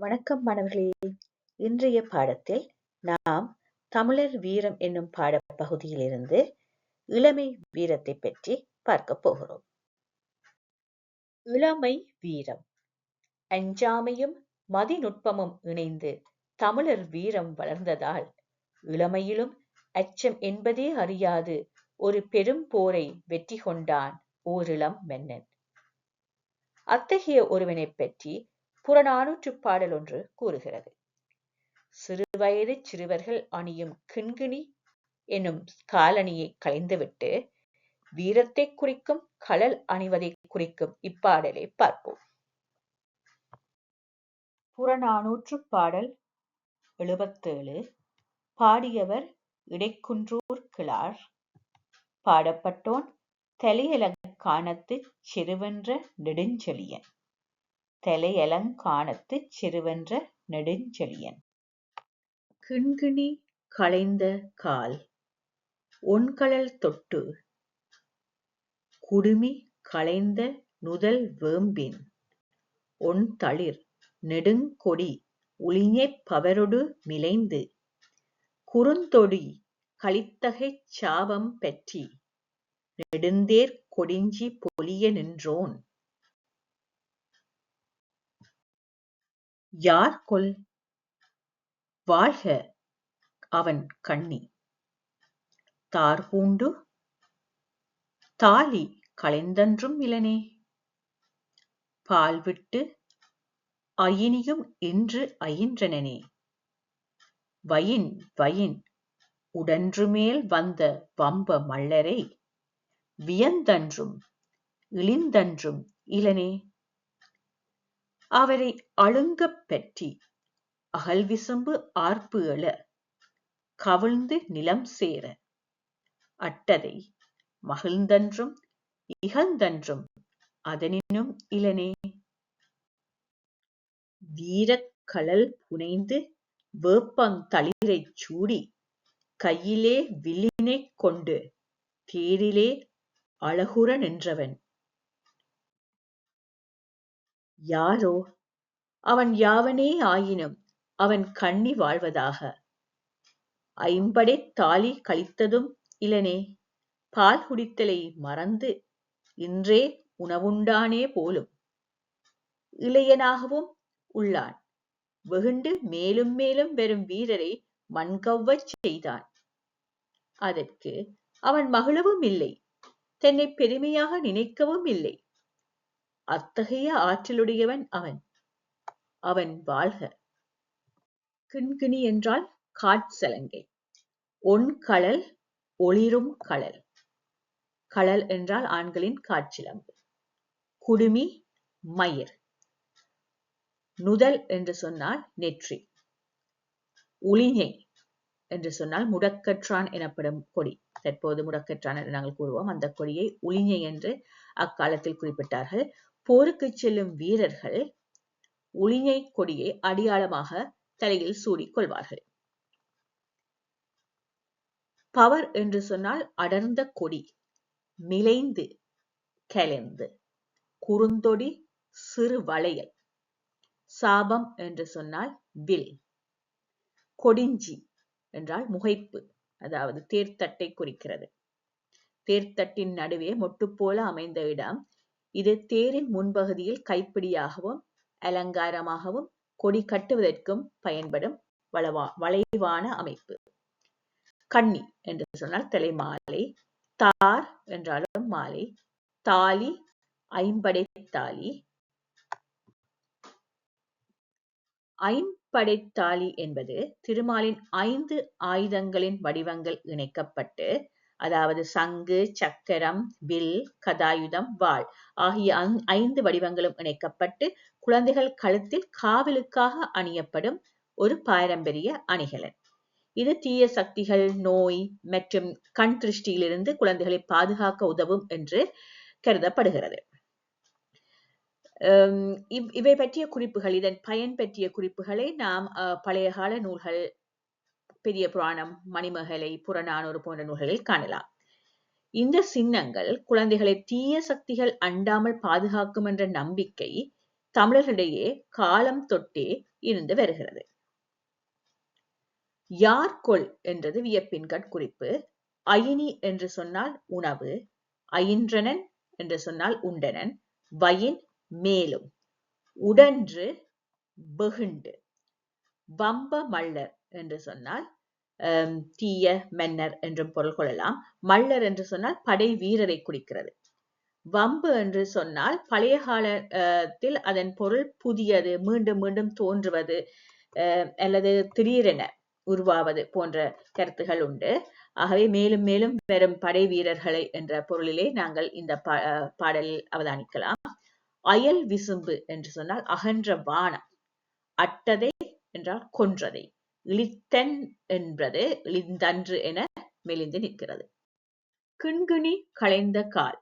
வணக்கம் மாணவர்களே! இன்றைய பாடத்தில் நாம் தமிழர் வீரம் என்னும் பாடப்பகுதியிலிருந்து இளமை வீரத்தைப் பற்றி பார்க்கப் போகிறோம். இளமை வீரம். அஞ்சாமையும் மதிநுட்பமும் இணைந்து தமிழர் வீரம் வளர்ந்ததால் இளமையிலும் அச்சம் என்பதே அறியாது ஒரு பெரும் போரை வெற்றி கொண்டான் ஓரிளம் மன்னன். அத்தகைய ஒருவனைப் பற்றி புறநானூற்றுப் பாடல் ஒன்று கூறுகிறது. சிறுவயது சிறுவர்கள் அணியும் கிண்கிணி என்னும் காலணியை களைந்துவிட்டு வீரத்தை குறிக்கும் கழல் அணிவதை குறிக்கும் இப்பாடலை பார்ப்போம். புறநானூற்றுப் பாடல் 77. பாடியவர் இடைக்குன்றூர் கிழார். பாடப்பட்டோன் தலையலங்கானத்துச் செருவென்ற நெடுஞ்செழியன். தலையலங்கானத்துச் செருவென்ற நெடுஞ்செழியன். கிண்கிணி களைந்த கால் ஒண்கழல் தொட்டு குடுமி களைந்த நுதல் வேம்பின் ஒண்தளிர் நெடுங்கொடி உழிஞைப் பவரொடு மிலைந்து குறுந்தொடி கலித்தகைச் சாபம் பற்றி நெடுந்தேர் கொடிஞ்சி பொலிய நின்றோன் யார்கொல் வாழ்க அவன் கண்ணி தார்பூண்டு தாலி களைந்தன்றும் இலனே பால்விட்டு அயினியும் இன்று அயின்றனனே வயின் வயின் உடன்றுமேல் வந்த வம்ப மள்ளரை வியந்தன்றும் இழிந்தன்றும் இலனே அவரை அழுங்கப் பற்றி அகல்விசும்பு ஆர்ப்பு எழ கவிழ்ந்து நிலம் சேர அட்டதை மகிழ்ந்தன்றும் இகழ்ந்தன்றும் அதனினும் இலனே வீரக் கழல் புனைந்து வேப்பங் தளிரைச் சூடி கையிலே வில்லினைக் கொண்டு தேரிலே அழகுற நின்றவன் யாரோ அவன் யாவனே ஆயினும் அவன் கண்ணி வாழ்வதாக ஐம்படைத் தாலி கழித்ததும் இலனே பால் குடித்தலை மறந்து இன்றே உணவுண்டானே போலும் இளையனாகவும் உள்ளான் வெகுண்டு மேலும் மேலும் வரும் வீரரை மண்கவ்வச் செய்தான். அதற்கு அவன் மகிழவும் இல்லை, தன்னை பெருமையாக நினைக்கவும் இல்லை. அத்தகைய ஆற்றலுடையவன் அவன். அவன் வாழ்க. கிண்கிணி என்றால் காட்சலங்கை. ஒண்கழல் ஒளிரும் கழல். கழல் என்றால் ஆண்களின் காட்சிலம்பு. குடுமி மயிர். நுதல் என்று சொன்னால் நெற்றி. உழிஞை என்று சொன்னால் முடக்கற்றான் எனப்படும் கொடி. தற்போது முடக்கற்றான் என்று நாங்கள் கூறுவோம். அந்த கொடியை உழிஞை என்று அக்காலத்தில் குறிப்பிட்டார்கள். போருக்குச் செல்லும் வீரர்கள் உழிஞை கொடியை அடையாளமாக தலையில் சூடிக் கொள்வார்கள். பவர் என்று சொன்னால் அடர்ந்த கொடி. மிலைந்து கலைந்து. குறுந்தொடி சிறு வளையல். சாபம் என்று சொன்னால் வில். கொடிஞ்சி என்றால் முகைப்பு, அதாவது தேர்த்தட்டை குறிக்கிறது. தேர்த்தட்டின் நடுவே மொட்டு போல அமைந்த இடம். இது தேரின் முன்பகுதியில் கைப்பிடியாகவும் அலங்காரமாகவும் கொடி கட்டுவதற்கும் பயன்படும் வளைவான அமைப்பு. கண்ணி என்று சொன்னால் தலைமாலை. தார் என்றாலும் மாலை. தாலி ஐம்படைத்தாலி. ஐம்படைத்தாலி என்பது திருமாலின் 5 ஆயுதங்களின் வடிவங்கள் இணைக்கப்பட்டு, அதாவது சங்கு, சக்கரம், வில், கதாயுதம், வாள் ஆகிய 5 வடிவங்களும் இணைக்கப்பட்டு குழந்தைகள் கழுத்தில் காவலுக்காக அணியப்படும் ஒரு பாரம்பரிய அணிகலன். இது தீய சக்திகள், நோய் மற்றும் கண் திருஷ்டியிலிருந்து குழந்தைகளை பாதுகாக்க உதவும் என்று கருதப்படுகிறது. இவை பற்றிய குறிப்புகள், இதன் பயன் பற்றிய குறிப்புகளை நாம் பழைய கால நூல்கள், பெரிய புராணம், மணிமேகலை, புறநானூறு போன்ற நூல்களில் காணலாம். இந்த சின்னங்கள் குழந்தைகளை தீய சக்திகள் அண்டாமல் பாதுகாக்கும் என்ற நம்பிக்கை தமிழர்களிடையே காலம் தொட்டே இருந்து வருகிறது. யார்கொல் என்றது வியப்பின்கண் குறிப்பு. அயினி என்று சொன்னால் உணவு, அயின்றனன் என்று சொன்னால் உண்டனன், வயின் மேலும், உடன்று வெகுண்டு, வம்ப மள்ளர் என்று சொன்னால் தீய மன்னர் என்றும் பொருள் கொள்ளலாம். மள்ளர் என்று சொன்னால் படை வீரரை குறிக்கிறது. வம்பு என்று சொன்னால் பழைய காலத்தில் அதன் பொருள் புதியது, மீண்டும் மீண்டும் தோன்றுவது அல்லது திடீரென உருவாவது போன்ற கருத்துகள் உண்டு. ஆகவே மேலும் மேலும் வெறும் படை வீரர்களை என்ற பொருளிலே நாங்கள் இந்த பாடலில் அவதானிக்கலாம். அயல் விசும்பு என்று சொன்னால் அகன்ற வானம், அட்டதை என்றால் கொன்றதை, இழித்தன் என்பது இழிந்தன்று என மெலிந்து நிற்கிறது. கிண்கிணி களைந்த கால்,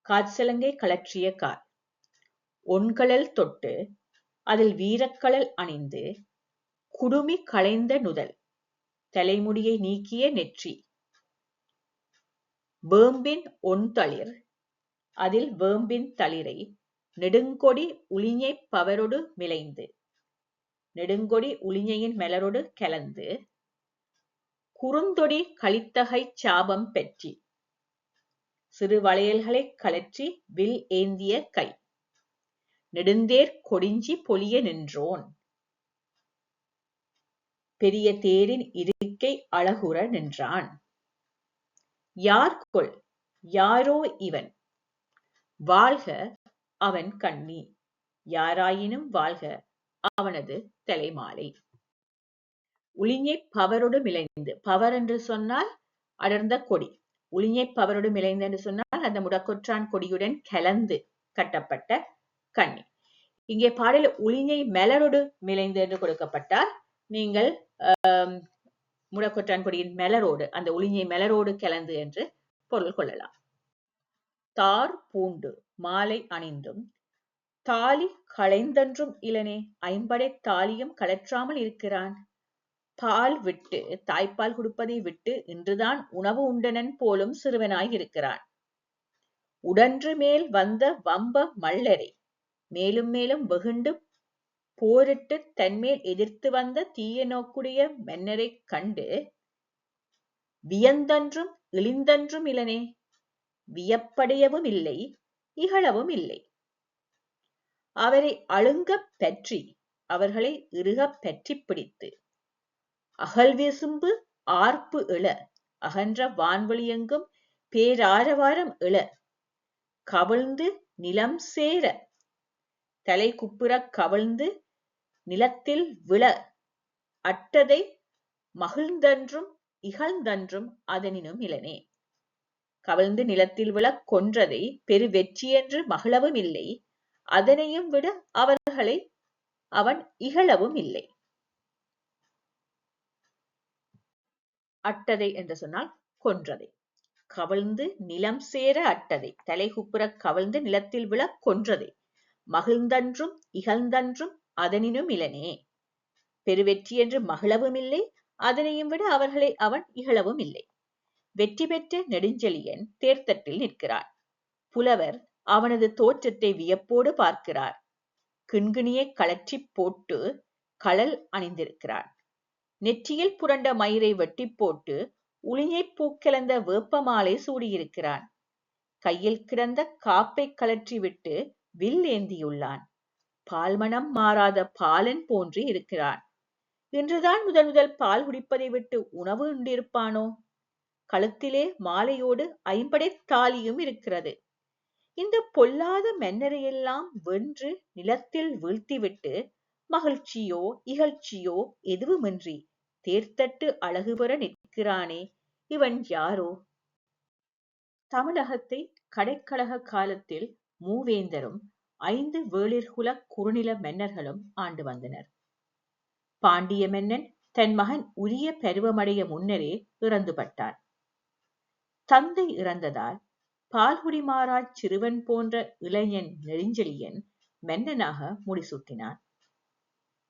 காற்சலங்கை கலற்றிய கால், ஒண்கழல் தொட்டு அதில் வீரக்கழல் அணிந்து குடுமி களைந்த நுதல், தலைமுடியை நீக்கிய நெற்றி, வேம்பின் ஒண்தளிர் அதில் வேம்பின் தளிரை நெடுங்கொடி உளிஞை பவரொடு மிளைந்து, நெடுங்கொடி உளிஞையின் மலரொடு கலந்து, குறுந்தொடி கலித்தகை சாபம் பெற்றி, சிறு வளையல்களை கலற்றி வில் ஏந்திய கை, நெடுந்தேர் கொடிஞ்சி பொலிய நின்றோன், பெரிய தேரின் இருக்கை அழகுற நின்றான். யார்கொல், யாரோ இவன், வாழ்க அவன் கண்ணி, யாராயினும் வாழ்க அவனது தலைமாலை. உளிஞை பவரொடு மிளைந்து, பவர் என்று சொன்னால் அடர்ந்த கொடி, உளிஞை பவரொடு மிளைந்து என்று சொன்னால் அந்த முடக்கொற்றான் கொடியுடன் கலந்து கட்டப்பட்ட கண்ணி. இங்கே பாடல் உளிஞை மலரொடு மிளைந்து என்று கொடுக்கப்பட்டால் நீங்கள் முடக்கொற்றான் கொடியின் மலரோடு, அந்த உளிஞை மலரோடு கலந்து என்று பொருள் கொள்ளலாம். தார் பூண்டு மாலை அணிந்தும் தாலி களைந்தன்றும் இளனே, ஐம்படை தாலியும் கலற்றாமல் இருக்கிறான். பால் விட்டு, தாய்ப்பால் கொடுப்பதை விட்டு இன்றுதான் உணவு உண்டனன் போலும் சிறுவனாய் இருக்கிறான். உடன்று மேல் வந்த வம்ப மள்ளரை மேலும் மேலும் வெகுண்டு போரிட்டு தன்மேல் எதிர்த்து வந்த தீய நோக்குடைய மன்னரைக் கண்டு வியந்தன்றும் இழிந்தன்றும் இளனே, வியப்படையவும் இல்லை இகழவும் இல்லை. அவரை அழுங்கப் பற்றி, அவர்களை இறுகப் பற்றி பிடித்து, அகல்விசும்பு ஆர்ப்பு இழ, அகன்ற வான்வெளியெங்கும் பேராரவாரம் இழ, கவிழ்ந்து நிலம் சேர, தலை குப்புறக் கவிழ்ந்து நிலத்தில் விழ, அட்டதை மகிழ்ந்தன்றும் இகழ்ந்தன்றும் அதனினும் இலனே. கவிழ்ந்து நிலத்தில் விழ கொன்றதை பெரு வெற்றியென்று மகிழவும் இல்லை, அதனையும் விட அவர்களை அவன் இகழவும் இல்லை. அட்டதை என்று சொன்னால் கொன்றதை, கவிழ்ந்து நிலம் சேர அட்டதை, தலை குப்புற கவிழ்ந்து நிலத்தில் விழ கொன்றதை, மகிழ்ந்தன்றும் இகழ்ந்தன்றும் அதனினும் இலனே. பெருவெற்றி என்று மகிழவும் இல்லை, அதனையும் விட அவர்களை அவன் இகழவும் இல்லை. வெற்றி பெற்ற நெடுஞ்செழியன் தேர்தட்டில் நிற்கிறான். புலவர் அவனது தோற்றத்தை வியப்போடு பார்க்கிறார். கிண்கிணியை கழற்றி போட்டு கழல் அணிந்திருக்கிறான். நெற்றியில் புரண்ட மயிரை வெட்டி போட்டு உளிஞை பூக்கலந்த வேப்பமாலை சூடியிருக்கிறான். கையில் கிடந்த காப்பை கழற்றி விட்டு வில் ஏந்தியுள்ளான். பால்மணம் மாறாத பாலன் போன்று இருக்கிறான். இன்றுதான் முதல் பால் குடிப்பதை விட்டு உணவு உண்டிருப்பானோ? கழுத்திலே மாலையோடு ஐம்படை தாலியும் இருக்கிறது. இந்த பொல்லாத மன்னரையெல்லாம் வென்று நிலத்தில் வீழ்த்திவிட்டு மகிழ்ச்சியோ இகழ்ச்சியோ எதுவுமின்றி தேர்தட்டு அழகு பெற நிற்கிறானே, இவன் யாரோ? தமிழகத்தை கடைக்கழக காலத்தில் மூவேந்தரும் 5 வேளிர்குல குறுநில மன்னர்களும் ஆண்டு வந்தனர். பாண்டிய மன்னன் தன் மகன் உரிய பருவமடைய முன்னரே இறந்துபட்டான். தந்தை இறந்ததால் பால்குடி மாறாச் சிறுவன் போன்ற இளைஞன் நெடுஞ்செழியன் மன்னனாக முடிசூட்டினான்.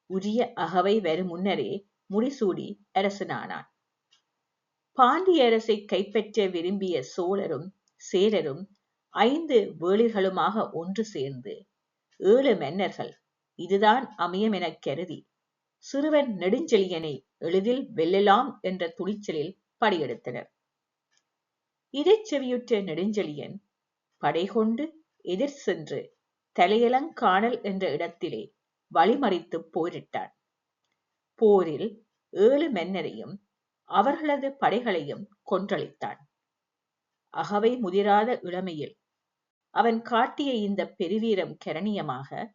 உரிய அகவை வரும் முன்னரே முடிசூடி அரசனானான். பாண்டிய அரசை கைப்பற்ற விரும்பிய சோழரும் சேரரும் 5 வேளிர்களுமாக ஒன்று சேர்ந்து 7 மன்னர்கள் இதுதான் அமையும் எனக் கருதி சிறுவன் நெடுஞ்செழியனை எளிதில் வெல்லலாம் என்ற துணிச்சலில் படையெடுத்தனர். இதைச் செவியுற்ற நெடுஞ்செழியன் படைகொண்டு எதிர் சென்று தலையலங்கானல் என்ற இடத்திலே வழிமறித்துப் போரிட்டான். போரில் 7 மன்னரையும் அவர்களது படைகளையும் கொன்றளித்தான். அகவை முதிராத இளமையில் அவன் காட்டிய இந்த பெருவீரம் கரணியமாக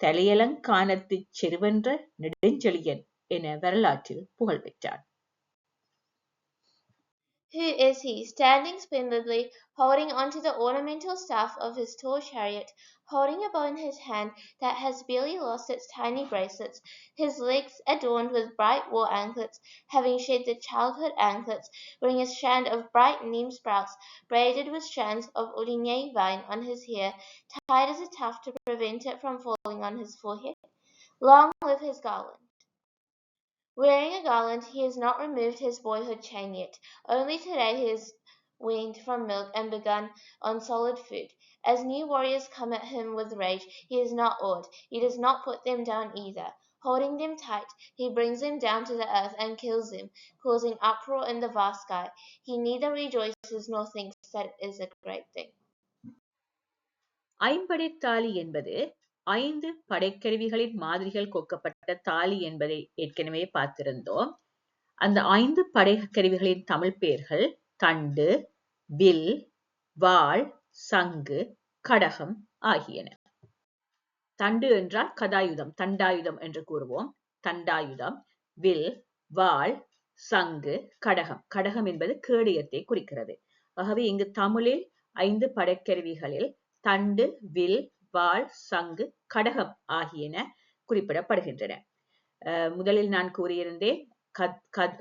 தலையலங்கானத்துச் செருவென்ற நெடுஞ்செழியன் என வரலாற்றில் புகழ் பெற்றான். Who is he, standing splendidly, holding onto the ornamental staff of his tall chariot, holding a bow in his hand that has barely lost its tiny bracelets, his legs adorned with bright wool anklets, having shed the childhood anklets, wearing a strand of bright neem sprouts, braided with strands of uligne vine on his hair, tied as a tuft to prevent it from falling on his forehead? Long live his garland! Wearing a garland, he has not removed his boyhood chain yet. Only today he is weaned from milk and begun on solid food. As new warriors come at him with rage, he is not awed. He does not put them down either. Holding them tight, he brings them down to the earth and kills them, causing uproar in the vast sky. He neither rejoices nor thinks that it is a great thing. ஐம்படைத்தாலி என்பது 5 படைக்கருவிகளின் மாதிரிகள் கொக்கப்பட்ட தாலி என்பதை ஏற்கனவே பார்த்திருந்தோம். அந்த 5 படைக்கருவிகளின் தமிழ் பெயர்கள் தண்டு, will, வாள், சங்கு, கடகம் ஆகியன. தண்டு என்றால் கதாயுதம், தண்டாயுதம் என்று கூறுவோம். தண்டாயுதம், வில், வாள், சங்கு, கடகம். கடகம் என்பது கேடயத்தை குறிக்கிறது. ஆகவே இங்கு தமிழில் 5 படைக்கருவிகளில் தண்டு, வில், வாள், சங்கு, கடகம் ஆகியன குறிப்பிடப்படுகின்றன. முதலில் நான் கூறியிருந்தேன்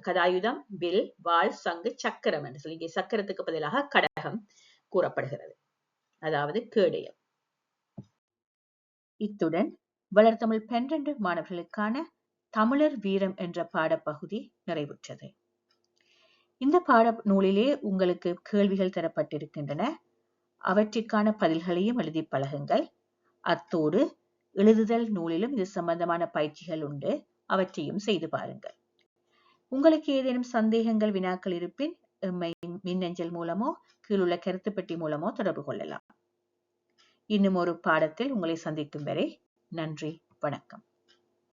கதாயுதம், வில், வாள், சங்கு, சக்கரம் என்று சொல்லி இங்கே சக்கரத்துக்கு பதிலாக கடகம் கூறப்படுகிறது, அதாவது கேடயம். இத்துடன் வளர்தமிழ் 12 மாணவர்களுக்கான தமிழர் வீரம் என்ற பாடப்பகுதி நிறைவுற்றது. இந்த பாட நூலிலே உங்களுக்கு கேள்விகள் தரப்பட்டிருக்கின்றன. அவற்றிற்கான பதில்களையும் எழுதி பழகுங்கள். அத்தோடு எழுதுதல் நூலிலும் இது சம்பந்தமான பயிற்சிகள் உண்டு, அவற்றையும் செய்து பாருங்கள். உங்களுக்கு ஏதேனும் சந்தேகங்கள், வினாக்கள் இருப்பின் எம்மை மின்னஞ்சல் மூலமோ கீழுள்ள கருத்து பெட்டி மூலமோ தொடர்பு கொள்ளலாம். இன்னும் ஒரு பாடத்தில் உங்களை சந்திக்கும் வரை நன்றி, வணக்கம்.